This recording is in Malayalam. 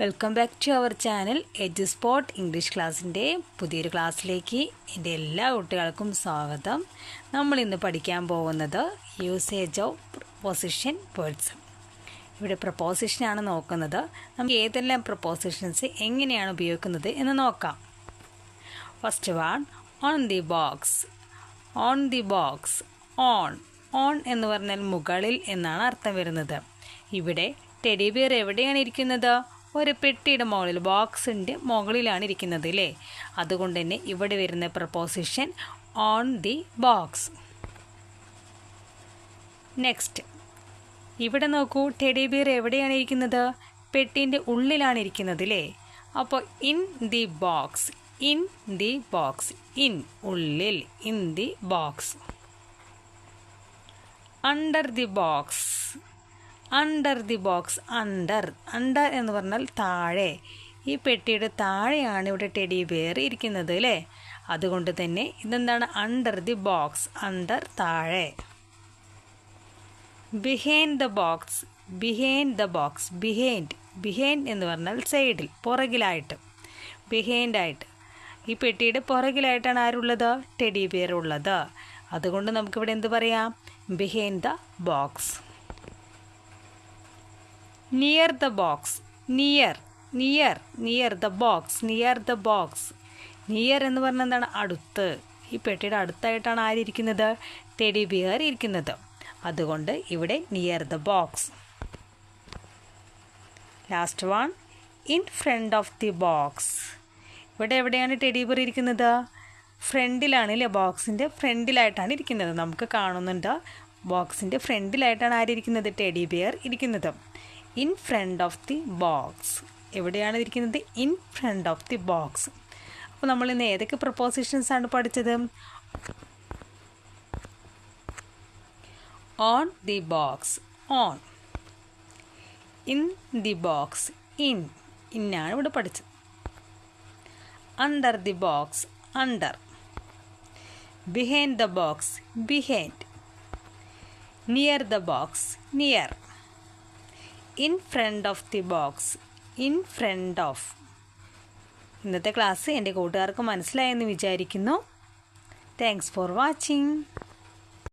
Welcome back to our channel edge spot English ക്ലാസ്സിൻ്റെ പുതിയൊരു ക്ലാസ്സിലേക്ക് എൻ്റെ എല്ലാ കുട്ടികൾക്കും സ്വാഗതം. നമ്മൾ ഇന്ന് പഠിക്കാൻ പോകുന്നത് യൂസേജ് ഓഫ് പ്രൊപ്പോസിഷൻ വേർഡ്സ്. ഇവിടെ പ്രൊപ്പോസിഷനാണ് നോക്കുന്നത്. നമുക്ക് ഏതെല്ലാം പ്രൊപ്പോസിഷൻസ് എങ്ങനെയാണ് ഉപയോഗിക്കുന്നത് എന്ന് നോക്കാം. First one, on the box. On the box, on എന്ന് പറഞ്ഞാൽ മുകളിൽ എന്നാണ് അർത്ഥം വരുന്നത്. ഇവിടെ ടെഡി ബിയർ എവിടെയാണ് ഇരിക്കുന്നത്? ഒരു പെട്ടിയുടെ മുകളിൽ, ബോക്സിൻ്റെ മുകളിലാണ് ഇരിക്കുന്നത് അല്ലേ? അതുകൊണ്ട് തന്നെ ഇവിടെ വരുന്ന proposition on the box. Next, ഇവിടെ നോക്കൂ, ടെഡി ബിയർ എവിടെയാണ് ഇരിക്കുന്നത്? പെട്ടിൻ്റെ ഉള്ളിലാണ് ഇരിക്കുന്നത് അല്ലേ? അപ്പോൾ in the box, in the box, in ഉള്ളിൽ, in the box. Under the box, under the box, under എന്ന് പറഞ്ഞാൽ താഴെ. ഈ പെട്ടിയുടെ താഴെയാണ് ഇവിടെ ടെഡി ബിയർ ഇരിക്കുന്നത് അല്ലേ? അതുകൊണ്ട് തന്നെ ഇതെന്താണ്? അണ്ടർ ദി ബോക്സ്, അണ്ടർ താഴെ. Behind the box, behind the box, behind എന്ന് പറഞ്ഞാൽ സൈഡിൽ, പുറകിലായിട്ട്, ബിഹൈൻഡായിട്ട്. ഈ പെട്ടിയുടെ പുറകിലായിട്ടാണ് ആരുള്ളത്? ടെഡി ബിയർ ഉള്ളത്. അതുകൊണ്ട് നമുക്കിവിടെ എന്ത് പറയാം? Behind the box. Near the box, near the box, near the box. Near എന്ന് പറഞ്ഞാൽ എന്താണ്? അടുത്ത്. ഈ പെട്ടിയുടെ അടുത്തായിട്ടാണ് ആരിയ്ക്കുന്നത്? ടെഡി ബിയർ ഇരിക്കുന്നത്. അതുകൊണ്ട് ഇവിടെ near the box. Last one, in front of the box. ഇവിടെ എവിടെയാണ് ടെഡി ബിയർ ഇരിക്കുന്നത്? ഫ്രണ്ടിലാണ് അല്ലേ? ബോക്സിൻ്റെ ഫ്രണ്ടിലായിട്ടാണ് ഇരിക്കുന്നത്. നമുക്ക് കാണുന്നുണ്ട്, ബോക്സിൻ്റെ ഫ്രണ്ടിലായിട്ടാണ് ആരിയ്ക്കുന്നത്? ടെഡി ബിയർ ഇരിക്കുന്നത്. In front of the box. എവിടെയാണ് ഇരിക്കുന്നത്? In front of the box. അപ്പോൾ നമ്മൾ ഇന്ന് ഏതൊക്കെ പ്രൊപ്പോസിഷൻസ് ആണ് പഠിച്ചത്? On the box, on. In the box, ഇന്നാണ് ഇവിടെ പഠിച്ചത്. Under the box, under. Behind the box, behind. Near the box, near. In front of the box, in front of. ഇന്നത്തെ ക്ലാസ് എൻ്റെ കൂട്ടുകാർക്ക് മനസ്സിലായെന്ന് വിചാരിക്കുന്നു. Thanks for watching.